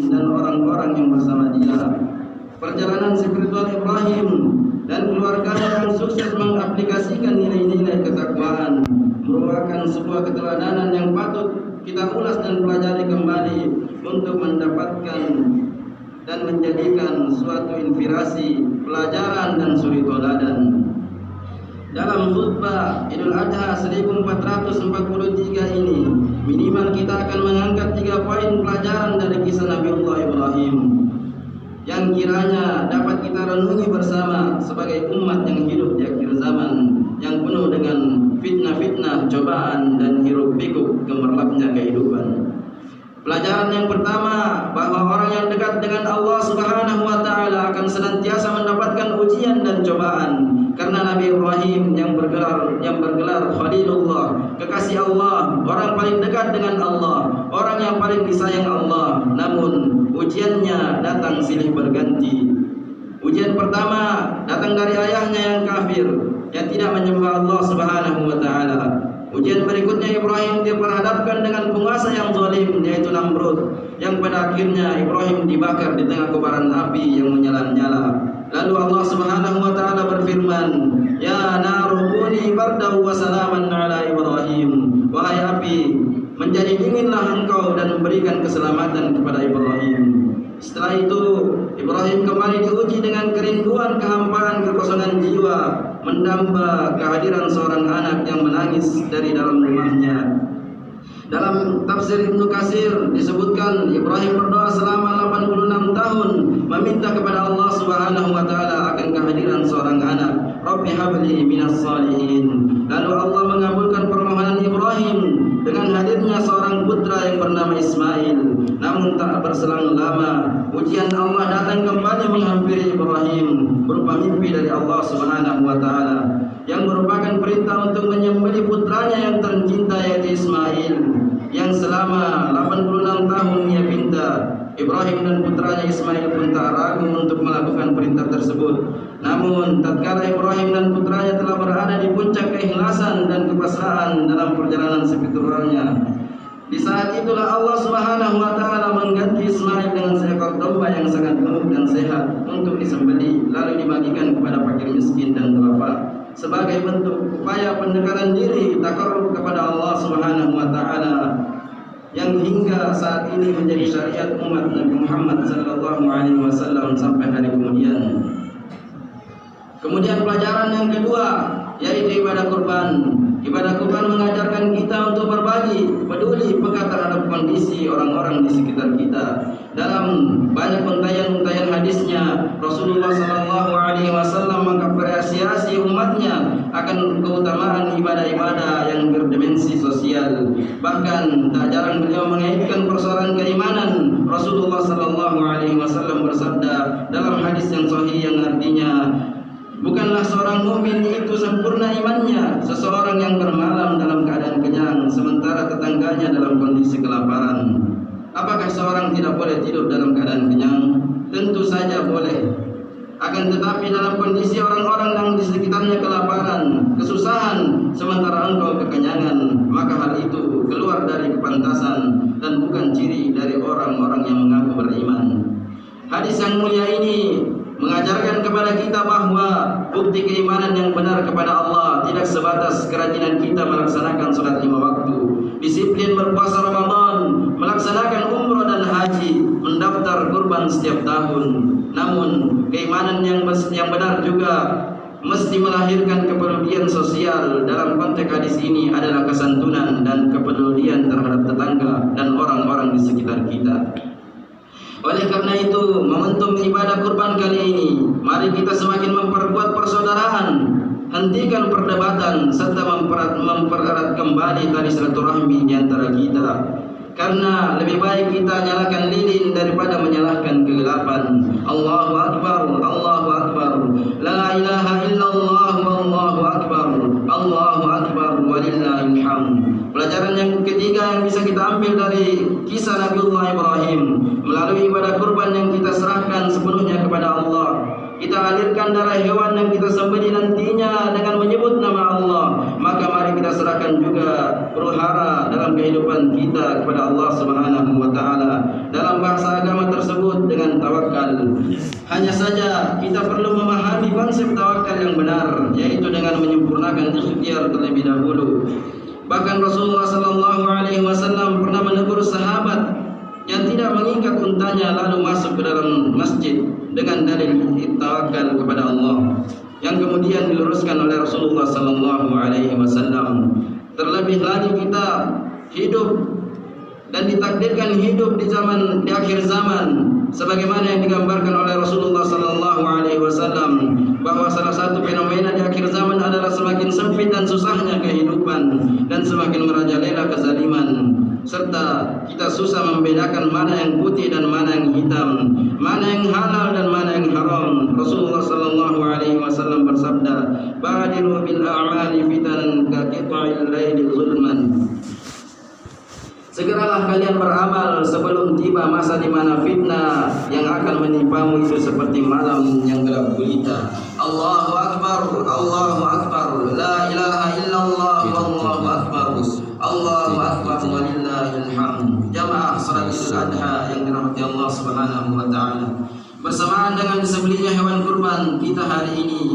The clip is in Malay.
dan orang-orang yang bersama dia. Perjalanan spiritual Ibrahim dan keluarganya yang sukses mengaplikasikan nilai-nilai ketakwaan merupakan sebuah keteladanan yang patut kita ulas dan pelajari kembali untuk mendapatkan dan menjadikan suatu inspirasi, pelajaran dan suri teladan. Dalam khutbah Idul Adha 1443 ini, minimal kita akan mengangkat 3 poin pelajaran dari kisah Nabiullah Ibrahim yang kiranya dapat kita renungi bersama sebagai umat yang hidup di akhir zaman yang penuh dengan fitnah-fitnah, cobaan dan hiruk-pikuk gemerlapnya kehidupan. Pelajaran yang pertama, bahwa orang yang dekat dengan Allah Subhanahu wa taala akan senantiasa mendapatkan ujian dan cobaan. Karena Nabi Ibrahim yang bergelar Khalilullah, kekasih Allah, orang paling dekat dengan Allah, orang yang paling disayang Allah. Namun ujiannya datang silih berganti. Ujian pertama datang dari ayahnya yang kafir, yang tidak menyembah Allah Subhanahu wa taala. Ujian berikutnya Ibrahim diperhadapkan dengan penguasa yang zalim, yaitu Namrud, yang pada akhirnya Ibrahim dibakar di tengah kobaran api yang menyala-nyala. Lalu Allah Subhanahu wa taala berfirman, "Ya naru kuni bardan wa salaman ala Ibrahim." Wahai api, menjadi dinginlah engkau dan memberikan keselamatan kepada Ibrahim. Setelah itu Ibrahim kembali diuji dengan kerinduan, kehampaan, kekosongan jiwa, mendamba kehadiran seorang anak yang menangis dari dalam rumahnya. Dalam tafsir Ibnu Katsir disebutkan Ibrahim berdoa selama 86 tahun meminta kepada Allah Subhanahu wa taala akan kehadiran seorang anak. Rabbi habli minas salihin. Lalu Allah mengabulkan permohonan Ibrahim dengan hadirnya seorang putra yang bernama Ismail. Namun tak berselang lama ujian Allah datang kembali menghampiri Ibrahim berupa mimpi dari Allah Subhanahu wa taala yang merupakan perintah untuk menyembelih putranya yang tercinta, yaitu Ismail, yang selama 86 tahun ia pinta. Ibrahim dan putranya Ismail pun tak ragu untuk melakukan perintah tersebut. Namun tatkala Ibrahim dan putranya telah berada di puncak keikhlasan dan kepasrahan dalam perjalanan spiritualnya, di saat itulah Allah Subhanahu wa taala mengganti Ismail dengan seekor domba yang sangat gemuk dan sehat untuk disembelih, lalu dibagikan kepada fakir miskin dan duafa sebagai bentuk upaya pendekatan diri takarrub kepada Allah Subhanahu wa taala yang hingga saat ini menjadi syariat umat Nabi Muhammad sallallahu alaihi wasallam sampai hari kemudian. Kemudian pelajaran yang kedua yaitu ibadah kurban. Ibadah kurban mengajarkan kita untuk berbagi, peduli, peka terhadap kondisi orang-orang di sekitar kita. Dalam banyak untayan-untayan hadisnya, Rasulullah sallallahu alaihi wasallam mengapresiasi umatnya akan keutamaan ibadah-ibadah yang berdimensi sosial. Bahkan tak jarang beliau mengaitkan persoalan keimanan. Rasulullah sallallahu alaihi wasallam bersabda dalam hadis yang sahih yang artinya, bukanlah seorang mukmin itu sempurna imannya, seseorang yang bermalam dalam keadaan kenyang sementara tetangganya dalam kondisi kelaparan. Apakah seorang tidak boleh tidur dalam keadaan kenyang? Tentu saja boleh. Akan tetapi dalam kondisi orang-orang yang di sekitarnya kelaparan, kesusahan, sementara engkau kekenyangan, maka hal itu keluar dari kepantasan dan bukan ciri dari orang-orang yang mengaku beriman. Hadis yang mulia ini mengajarkan kepada kita bahwa bukti keimanan yang benar kepada Allah tidak sebatas kerajinan kita melaksanakan salat 5 waktu, disiplin berpuasa Ramadan, melaksanakan umrah dan haji, mendaftar kurban setiap tahun. Namun keimanan yang benar juga mesti melahirkan kepedulian sosial. Dalam konteks hadis ini adalah kesantunan dan kepedulian terhadap tetangga dan orang-orang di sekitar kita. Oleh karena itu, momentum ibadah kurban kali ini, mari kita semakin memperkuat persaudaraan, hentikan perdebatan serta mempererat kembali tali silaturahmi di antara kita. Karena lebih baik kita nyalakan lilin daripada menyalahkan kegelapan. Allahu Akbar, Allahu Akbar, la ilaha illallah, wallahu akbar, Allahu Akbar, walillahil hamd. Pelajaran yang ketiga yang bisa kita ambil dari kisah Nabiullah Ibrahim, melalui ibadah kurban yang kita serahkan sepenuhnya kepada Allah, kita alirkan darah hewan yang kita sembelih nantinya dengan menyebut nama Allah, maka mari kita serahkan juga huru hara dalam kehidupan kita kepada Allah Subhanahu wa taala. Dalam bahasa agama tersebut dengan tawakal. Hanya saja kita perlu memahami konsep tawakal yang benar, yaitu dengan menyempurnakan ikhtiar terlebih dahulu. Bahkan Rasulullah sallallahu alaihi wasallam pernah menegur sahabat yang tidak mengikat untanya lalu masuk ke dalam masjid dengan dalil tawakal kepada Allah, yang kemudian diluruskan oleh Rasulullah sallallahu alaihi wasallam. Terlebih lagi kita hidup dan ditakdirkan hidup di akhir zaman, sebagaimana yang digambarkan oleh Rasulullah sallallahu alaihi wasallam, bahwa salah satu fenomena di akhir zaman adalah semakin sempit dan susahnya kehidupan dan semakin merajalela kezaliman, serta kita susah membedakan mana yang putih dan mana yang hitam, mana yang halal dan mana yang haram. Rasulullah sallallahu alaihi wasallam bersabda, "Badiru bil a'mali fitanan ka qita'il laili zulman." Segeralah kalian beramal sebelum tiba masa di mana fitnah yang akan menimpamu itu seperti malam yang gelap gulita. Allahu akbar, Allahu akbar, la ilaha illallah, wallahu akbar, Allahu akbar, walillahil hamd. Jamaah salat Idul Adha yang dirahmati Allah Subhanahu wa taala. Bersamaan dengan disembelihnya hewan kurban kita hari ini,